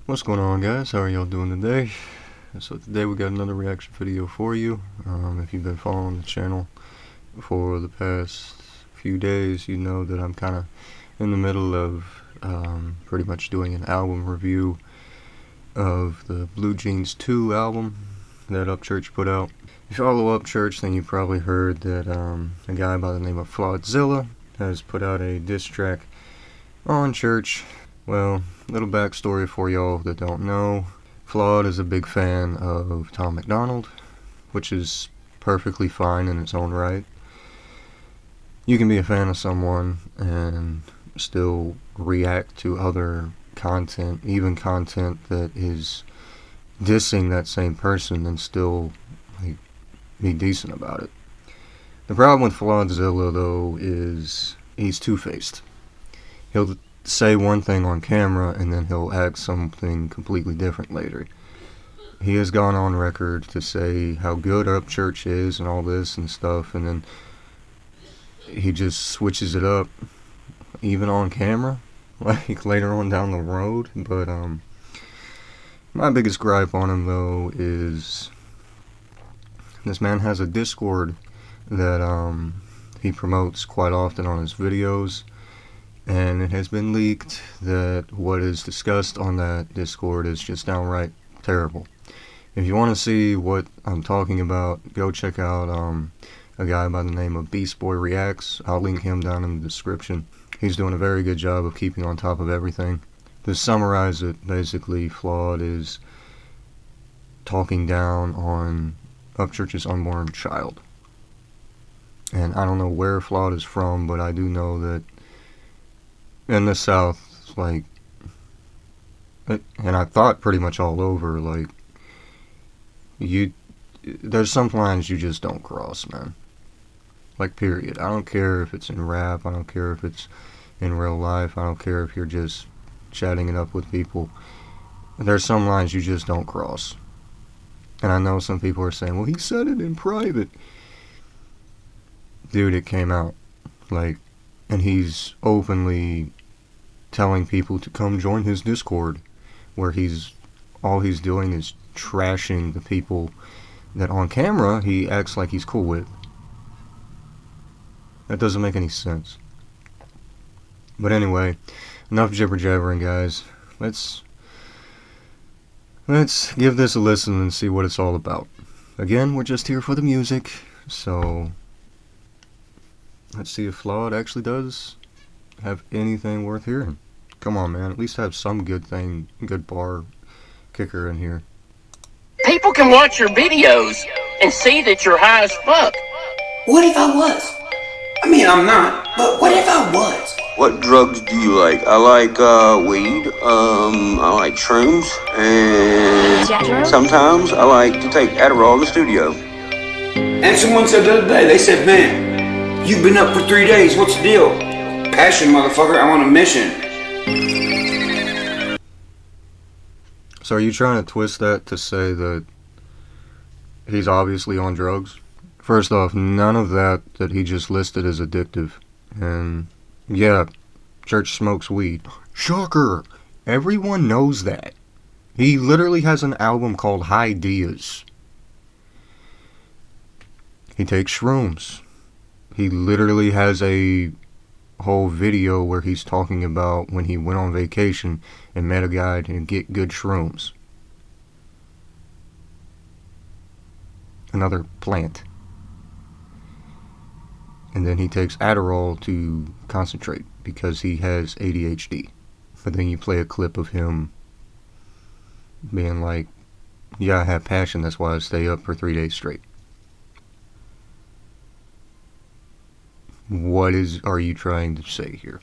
What's going on, guys? How are y'all doing today? So today we got another reaction video for you. If you've been following the channel for the past few days, you know that I'm kind of in the middle of pretty much doing an album review of the Blue Jeans 2 album that Upchurch put out. If you follow Upchurch, then you probably heard that a guy by the name of Flawdzilla has put out a diss track on Church. Well, little backstory for y'all that don't know. Flawed is a big fan of Tom MacDonald, which is perfectly fine in its own right. You can be a fan of someone and still react to other content, even content that is dissing that same person, and still be decent about it. The problem with Flawdzilla, though, is he's two-faced. He'll say one thing on camera and then he'll act something completely different later. He has gone on record to say how good Upchurch is and all this and stuff, and then he just switches it up even on camera, like later on down the road. But my biggest gripe on him, though, is this man has a Discord that he promotes quite often on his videos. And it has been leaked that what is discussed on that Discord is just downright terrible. If you want to see what I'm talking about, go check out a guy by the name of Beast Boy Reacts. I'll link him down in the description. He's doing a very good job of keeping on top of everything. To summarize it, basically, Flawed is talking down on Upchurch's unborn child. And I don't know where Flawed is from, but I do know that in the South, like, and I thought pretty much all over, like, there's some lines you just don't cross, man. Like, period. I don't care if it's in rap, I don't care if it's in real life, I don't care if you're just chatting it up with people. There's some lines you just don't cross. And I know some people are saying, well, he said it in private. Dude, it came out. Like, and he's openly telling people to come join his Discord, where all he's doing is trashing the people that on camera he acts like he's cool with. That doesn't make any sense. But anyway, enough jibber jabbering, guys. Let's give this a listen and see what it's all about. Again, we're just here for the music, so let's see if Flawed actually does have anything worth hearing. Come on, man, at least have some good bar kicker in here. People can watch your videos and see that you're high as fuck. What if I was? I mean, I'm not, but what if I was? What drugs do you like? I like weed, I like shrooms, and sometimes I like to take Adderall in the studio. And someone said the other day, they said, man, you've been up for 3 days, what's the deal? Passion, motherfucker, I'm on a mission. So are you trying to twist that to say that he's obviously on drugs? First off, none of that he just listed is addictive. And yeah, Church smokes weed. Shocker! Everyone knows that. He literally has an album called Ideas. He takes shrooms. He literally has a whole video where he's talking about when he went on vacation and met a guy to get good shrooms. Another plant. And then he takes Adderall to concentrate because he has ADHD. But then you play a clip of him being like, yeah, I have passion, that's why I stay up for 3 days straight. What are you trying to say here?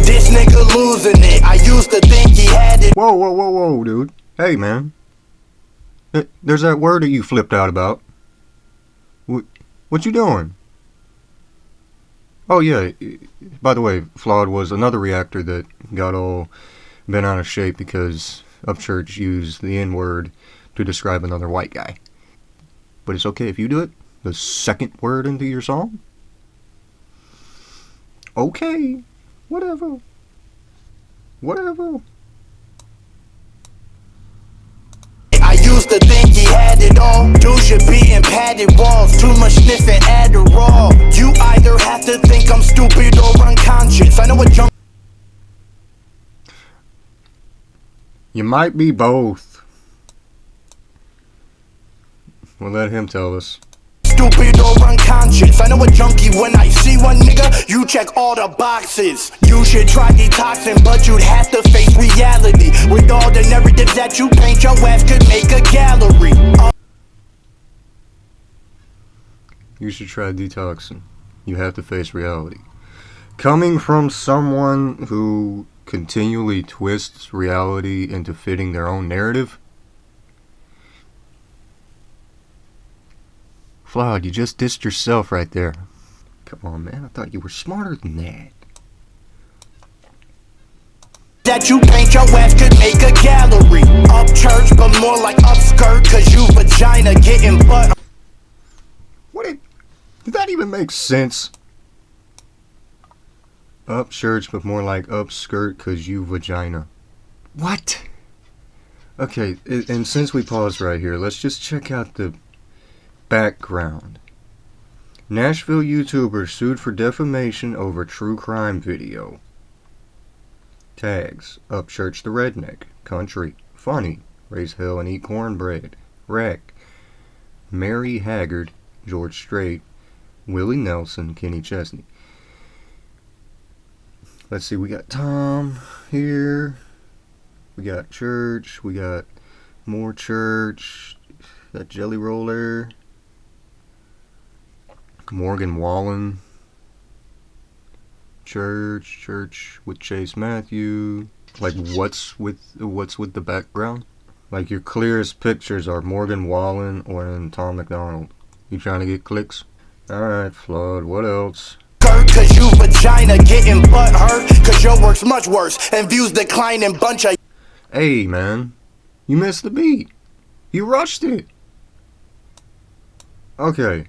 This nigga losing it. I used to think he had it. Whoa, dude. Hey, man. There's that word that you flipped out about. What you doing? Oh, yeah. By the way, Flawed was another reactor that got all bent out of shape because Upchurch used the N-word to describe another white guy. But it's okay if you do it. The second word into your song? Okay. Whatever. Whatever. I used to think he had it all. Dudes should be in padded walls. Too much sniffing Adderall. You either have to think I'm stupid or unconscious. I know what junk. You might be both. We'll let him tell us. Stupid or unconscious. I know a junkie when I see one, nigga. You check all the boxes. You should try detoxing, but you'd have to face reality. With all the narratives that you paint, your ass could make a gallery. You should try detoxing. You have to face reality. Coming from someone who continually twists reality into fitting their own narrative. Flawed, you just dissed yourself right there. Come on, man. I thought you were smarter than that. That you paint, your ass could make a gallery. Upchurch, but more like upskirt, cause you vagina getting butt. Did that even make sense? Upchurch, but more like upskirt, cause you vagina. What? Okay, and since we paused right here, let's just check out the background. Nashville YouTuber sued for defamation over true crime video. Tags: Upchurch the Redneck, Country, Funny, Raise Hell and Eat Cornbread, Wreck, Mary Haggard, George Strait, Willie Nelson, Kenny Chesney. Let's see, we got Tom here. We got Church. We got more Church. Got Jelly Roller. Morgan Wallen. Church with Chase Matthew. Like, what's with the background? Like, your clearest pictures are Morgan Wallen or Tom McDonald. You trying to get clicks? Alright, Flood, what else? Cause you vagina getting butt hurt. Cause your work's much worse and views declining bunch of. Hey, man. You missed the beat. You rushed it. Okay.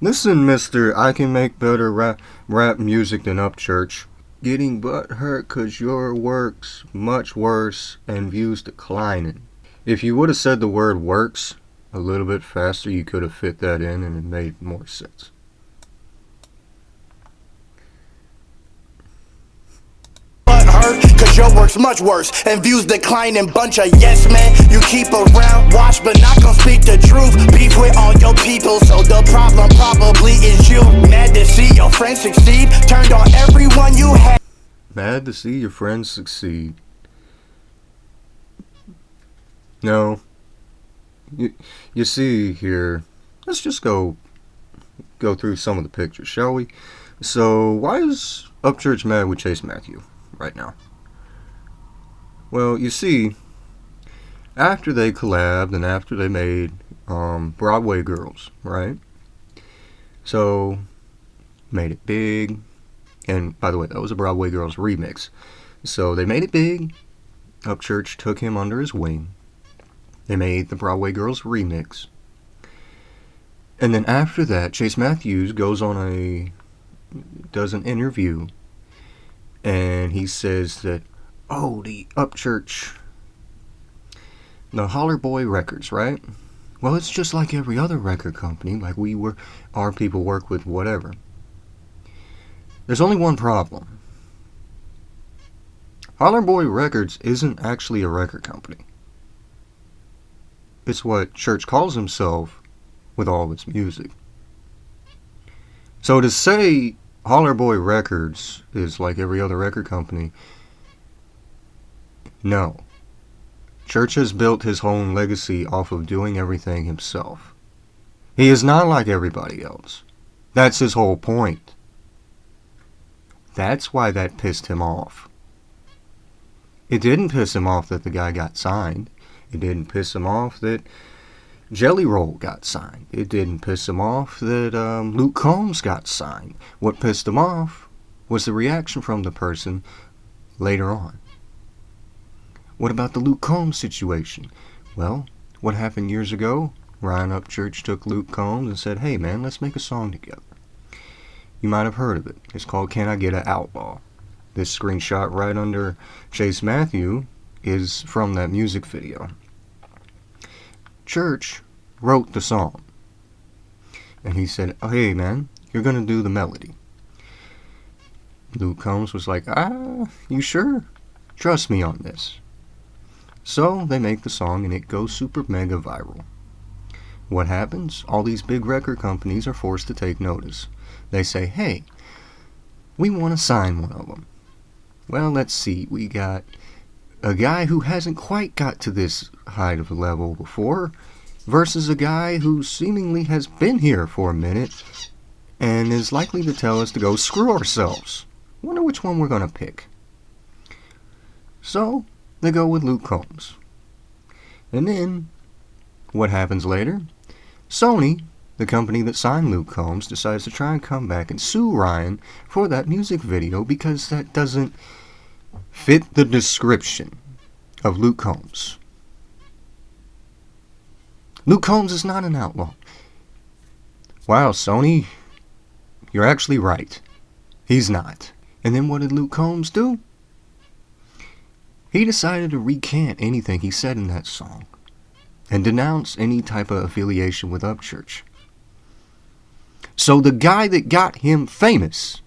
Listen, Mr. I can make better rap music than Upchurch. Getting butt hurt cause your work's much worse and views declining. If you would have said the word works a little bit faster, you could have fit that in and it made more sense. Cause your work's much worse and views declining bunch of yes men. You keep around, watch but not gonna speak the truth. Beef with all your people, so the problem probably is you. Mad to see your friends succeed, turned on everyone you had. Mad to see your friends succeed. No. You see here, let's just go through some of the pictures, shall we? So, why is Upchurch mad with Chase Matthew right now? Well, you see, after they collabed and after they made Broadway Girls, right? So, made it big. And, by the way, that was a Broadway Girls remix. So, they made it big. Upchurch took him under his wing. They made the Broadway Girls remix. And then after that, Chase Matthews does an interview. And he says that, oh, the Upchurch, the Holler Boy Records, right? Well, it's just like every other record company, like our people work with whatever. There's only one problem. Holler Boy Records isn't actually a record company. It's what Church calls himself with all of its music. So to say Holler Boy Records is like every other record company, no. Church has built his own legacy off of doing everything himself. He is not like everybody else. That's his whole point. That's why that pissed him off. It didn't piss him off that the guy got signed. It didn't piss him off that Jelly Roll got signed. It didn't piss him off that Luke Combs got signed. What pissed him off was the reaction from the person later on. What about the Luke Combs situation? Well, what happened years ago? Ryan Upchurch took Luke Combs and said, hey man, let's make a song together. You might have heard of it. It's called Can I Get a Outlaw? This screenshot right under Chase Matthew is from that music video. Church wrote the song. And he said, oh, hey man, you're gonna do the melody. Luke Combs was like, you sure? Trust me on this. So they make the song and it goes super mega viral. What happens? All these big record companies are forced to take notice. They say, hey, we want to sign one of them. Well, let's see. We got a guy who hasn't quite got to this height of a level before versus a guy who seemingly has been here for a minute and is likely to tell us to go screw ourselves. Wonder which one we're going to pick. So they go with Luke Combs. And then what happens later? Sony, the company that signed Luke Combs, decides to try and come back and sue Ryan for that music video because that doesn't fit the description of Luke Combs. Luke Combs is not an outlaw. Wow, Sony, you're actually right. He's not. And then what did Luke Combs do? He decided to recant anything he said in that song and denounce any type of affiliation with Upchurch. So the guy that got him famous,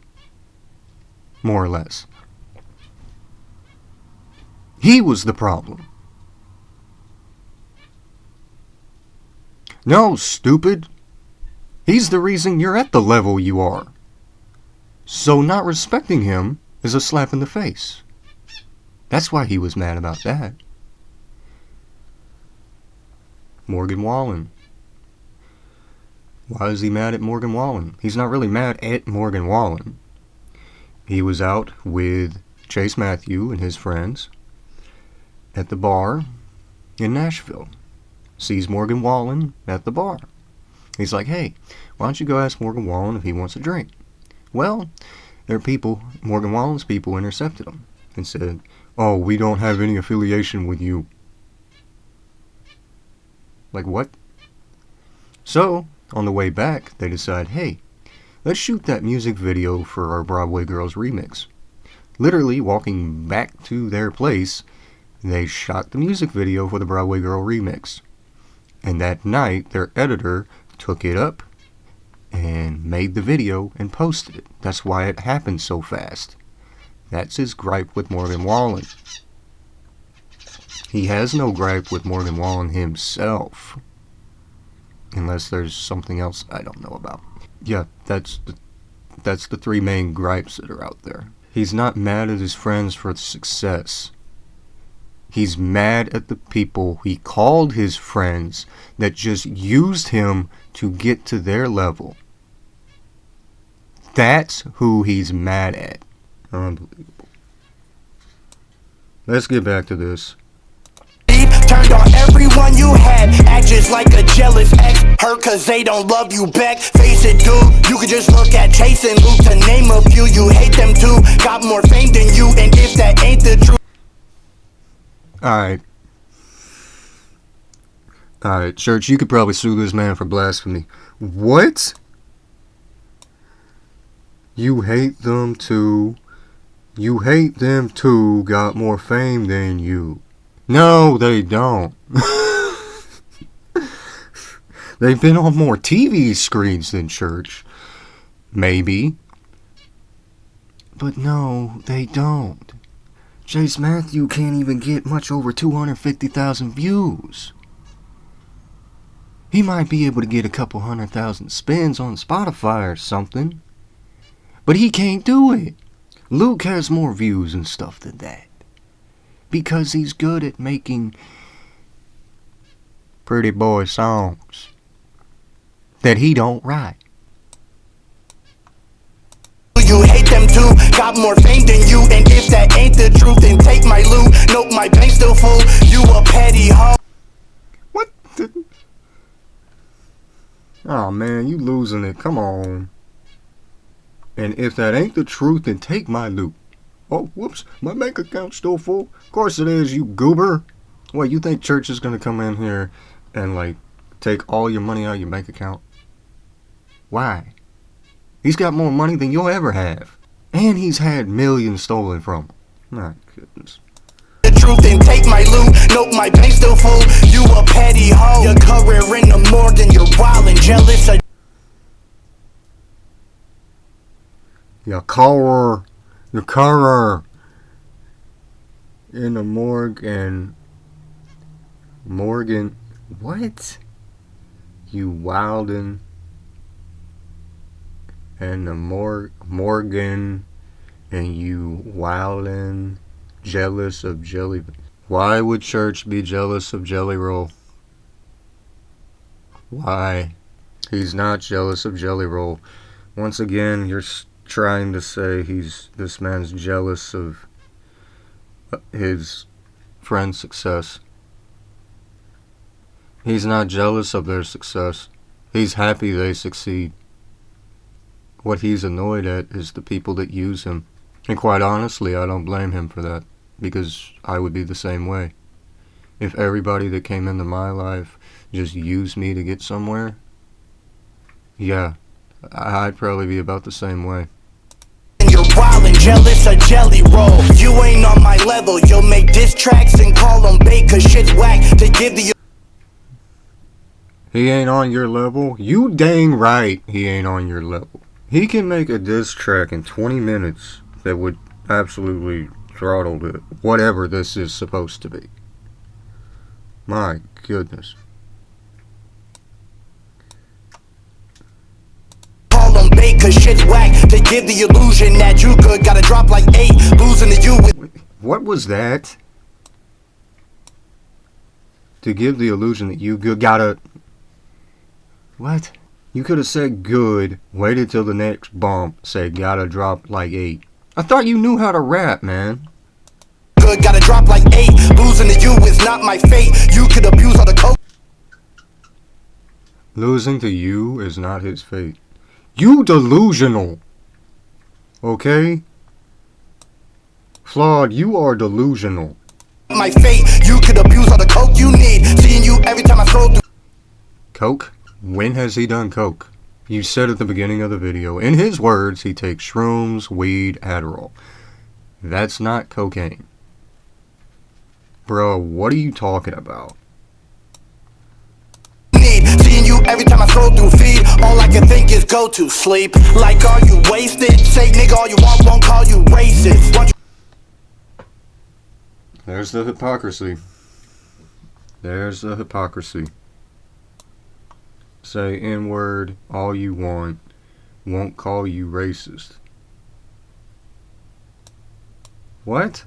more or less, he was the problem. No, stupid. He's the reason you're at the level you are. So not respecting him is a slap in the face. That's why he was mad about that. Morgan Wallen. Why is he mad at Morgan Wallen? He's not really mad at Morgan Wallen. He was out with Chase Matthew and his friends at the bar in Nashville. Sees Morgan Wallen at the bar. He's like, hey, why don't you go ask Morgan Wallen if he wants a drink? Well, their people, Morgan Wallen's people, intercepted him and said, oh, we don't have any affiliation with you. Like, what? So, on the way back, they decide, hey, let's shoot that music video for our Broadway Girls remix. Literally, walking back to their place, they shot the music video for the Broadway Girl remix. And that night, their editor took it up and made the video and posted it. That's why it happened so fast. That's his gripe with Morgan Wallen. He has no gripe with Morgan Wallen himself. Unless there's something else I don't know about. Yeah, that's the three main gripes that are out there. He's not mad at his friends for success. He's mad at the people he called his friends that just used him to get to their level. That's who he's mad at. Unbelievable. Let's get back to this. Turned on everyone you had, act just like a jealous ex. Hurt cause they don't love you back. Face it, dude, you could just look at Chase and Luke to name a few. You hate them too, got more fame than you, and if that ain't the truth. Alright, Church, you could probably sue this man for blasphemy. What? You hate them too. You hate them too, got more fame than you. No, they don't. They've been on more TV screens than Church. Maybe. But no, they don't. Chase Matthew can't even get much over 250,000 views. He might be able to get a couple 100,000 spins on Spotify or something. But he can't do it. Luke has more views and stuff than that. Because he's good at making pretty boy songs that he don't write. You hate them too, got more fame than you, and if that ain't the truth, then take my loot. Nope, my bank's still full. You a petty hoe. What the? Oh man, you losing it. Come on. And if that ain't the truth, then take my loot. Oh, whoops, my bank account's still full. Of course it is, you goober. What, you think Church is gonna come in here and like take all your money out of your bank account? Why? He's got more money than you'll ever have. And he's had millions stolen from him. My goodness. The truth and take my loot. Nope, my bank's still full. You a petty hoe. Your career in the morgue and you're wild and jealous. Your career in the morgue and Morgan. What? You wildin' and the Morgan and you wildin' jealous of Jelly. Why would Church be jealous of Jelly Roll? Why? He's not jealous of Jelly Roll. Once again, you're trying to say this man's jealous of his friend's success. He's not jealous of their success. He's happy they succeed. What he's annoyed at is the people that use him. And quite honestly, I don't blame him for that, because I would be the same way. If everybody that came into my life just used me to get somewhere, yeah, I'd probably be about the same way. You're wild and jealous of Jelly Roll. You ain't on my level. You'll make diss tracks and call them bait, cause shit's whack. To give the He ain't on your level? You dang right he ain't on your level. He can make a diss track in 20 minutes that would absolutely throttle whatever this is supposed to be. My goodness. call them bait, cause shit's whack. To give the illusion that you good, gotta drop like 8. Losing to you with. What was that? To give the illusion that you good, gotta. What? You could have said good, waited till the next bump, said gotta drop like 8. I thought you knew how to rap, man. Good, gotta drop like 8. Losing to you is not my fate. You could abuse all the coke. Losing to you is not his fate. You delusional. Okay? Flawed, you are delusional. My fate, you could abuse all the coke you need. Seeing you every time I scroll through. Coke? When has he done coke? You said at the beginning of the video, in his words, he takes shrooms, weed, Adderall. That's not cocaine. Bro, what are you talking about? Seeing you every time I scroll through feed. All I can think is go to sleep. Like, are you wasted? Say nigga all you want, won't call you racist. There's the hypocrisy. There's the hypocrisy. Say N-word all you want, won't call you racist. What?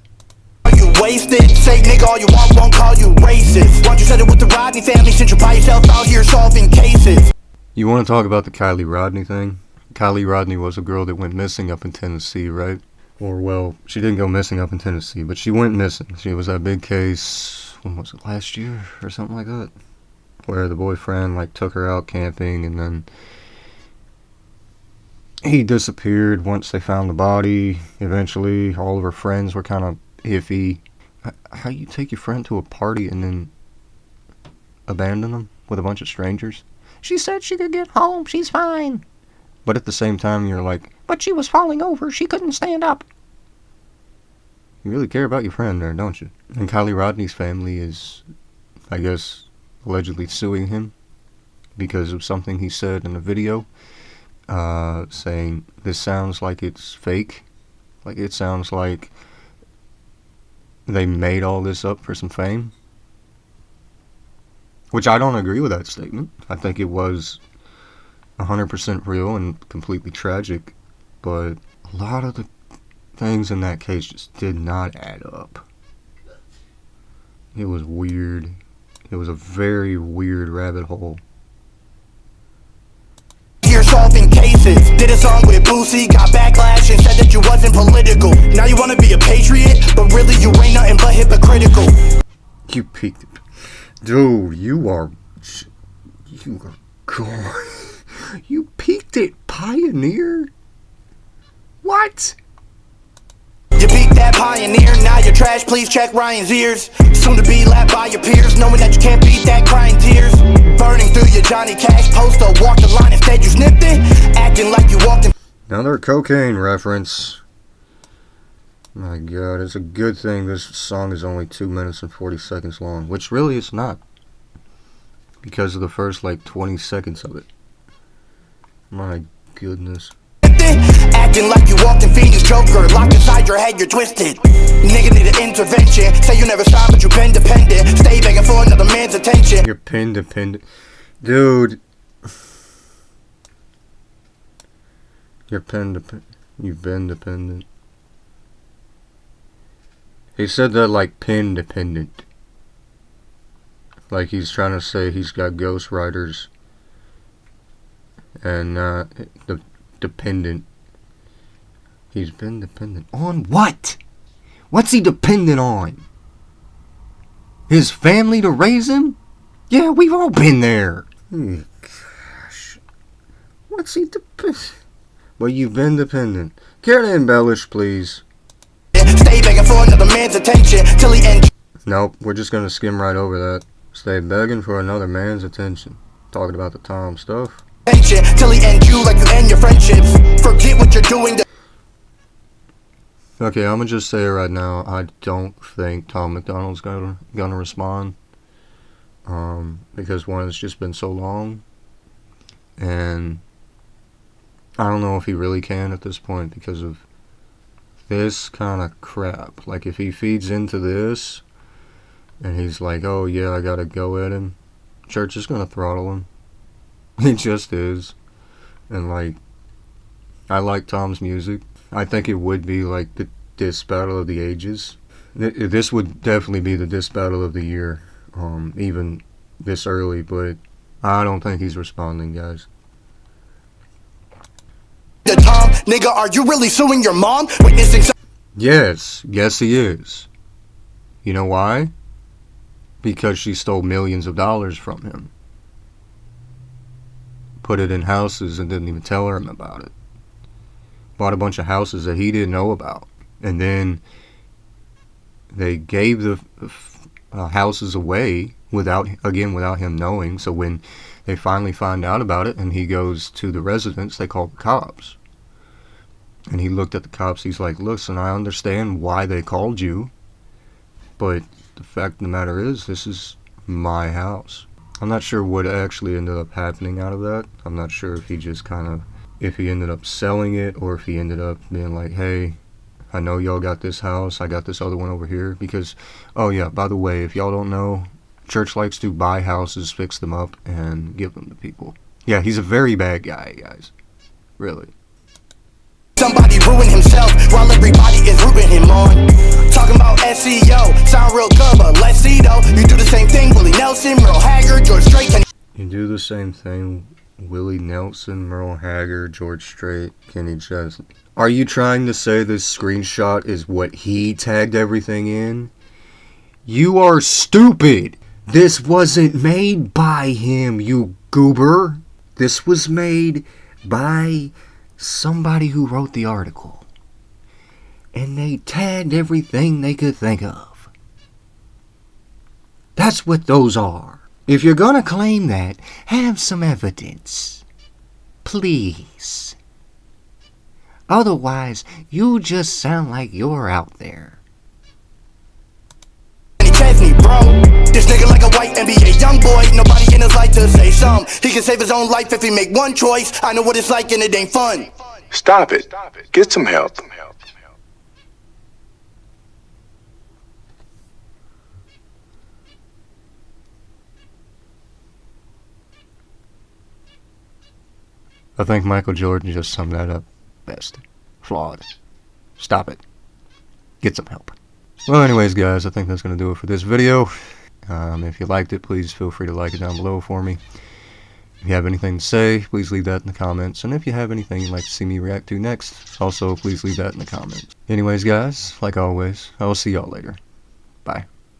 Are you wasted? Say nigga all you want, won't call you racist. Once you said it with the Rodney family, since you're by yourself out here solving cases. You want to talk about the Kylie Rodney thing? Kylie Rodney was a girl that went missing up in Tennessee, right? Or, well, she didn't go missing up in Tennessee, but she went missing. She was that big case, when was it, last year or something like that? Where the boyfriend, like, took her out camping, and then he disappeared once they found the body. Eventually, all of her friends were kind of iffy. How you take your friend to a party and then abandon them with a bunch of strangers? She said she could get home, she's fine. But at the same time, you're like, but she was falling over, she couldn't stand up. You really care about your friend there, don't you? And Kylie Rodney's family is, I guess, allegedly suing him because of something he said in a video, saying this sounds like it's fake. Like, it sounds like they made all this up for some fame. Which I don't agree with that statement. I think it was 100% real and completely tragic, but a lot of the things in that case just did not add up. It was weird. It was a very weird rabbit hole. You're solving cases. Did a song with Boosie, got backlash and said that you wasn't political. Now you wanna be a patriot, but really you ain't nothing but hypocritical. You peaked it. Dude, you are God. You peaked it, Pioneer? What? You beat that Pioneer, now you're trash, please check Ryan's ears. Soon to be lapped by your peers, knowing that you can't beat that crying tears. Burning through your Johnny Cash poster, walk the line, instead you snipped it. Acting like you walked in. Another cocaine reference. My god, it's a good thing this song is only 2 minutes and 40 seconds long, which really it's not, because of the first like 20 seconds of it. My goodness. Acting like you walked in Phoenix Joker, locked inside your head, you're twisted. Nigga need an intervention. Say you never stop, but you been dependent. Stay begging for another man's attention. You're pin dependent. Dude. You're pin dependent. You've been dependent. He said that like pin dependent. Like he's trying to say he's got ghostwriters. And the dependent. He's been dependent on what? What's he dependent on? His family to raise him? Yeah, we've all been there. Gosh. What's he dependent? Well, you've been dependent. Care to embellish, please? Stay begging for another man's attention till he ends. Nope, we're just gonna skim right over that. Stay begging for another man's attention. Talking about the Tom stuff. Till he ends you like you end your friendships. Forget what you're doing. Okay, I'm gonna just say it right now. I don't think Tom McDonald's gonna respond. Because one, it's just been so long, and I don't know if he really can at this point because of this kind of crap. Like if he feeds into this, and he's like, "Oh yeah, I gotta go at him," church is gonna throttle him. It just is. And like, I like Tom's music. I think it would be like the diss battle of the ages. This would definitely be the diss battle of the year, even this early, but I don't think he's responding, guys. Tom, nigga, are you really suing your mom? Witnessing some Yes he is. You know why? Because she stole millions of dollars from him. Put it in houses and didn't even tell him about it. Bought a bunch of houses that he didn't know about. And then they gave the houses away without him knowing. So when they finally find out about it and he goes to the residence, they call the cops. And he looked at the cops. He's like, "Listen, I understand why they called you, but the fact of the matter is, this is my house." I'm not sure what actually ended up happening out of that. I'm not sure if he just if he ended up selling it, or if he ended up being like, "Hey, I know y'all got this house, I got this other one over here." Because, oh yeah, by the way, if y'all don't know, church likes to buy houses, fix them up, and give them to people. Yeah, he's a very bad guy, guys. Really. somebody ruin himself while everybody is rooting him on. Talking about SEO, sound real good, but let's see though. You do the same thing, Willie Nelson, Merle Haggard, George Strait. You do the same thing, Willie Nelson, Merle Haggard, George Strait, Kenny Chesney. Are you trying to say this screenshot is what he tagged everything in? You are stupid! This wasn't made by him, you goober. This was made by somebody who wrote the article. And they tagged everything they could think of. That's what those are. If you're gonna claim that, have some evidence. Please. Otherwise, you just sound like you're out there. Chesney, bro. This nigga like a white NBA young boy. Nobody in his life to say some. He can save his own life if he make one choice. I know what it's like and it ain't fun. Stop it. Get some help. I think Michael Jordan just summed that up best. Flawed. Stop it. Get some help. Well, anyways, guys, I think that's going to do it for this video. If you liked it, please feel free to like it down below for me. If you have anything to say, please leave that in the comments. And if you have anything you'd like to see me react to next, also please leave that in the comments. Anyways, guys, like always, I will see y'all later. Bye.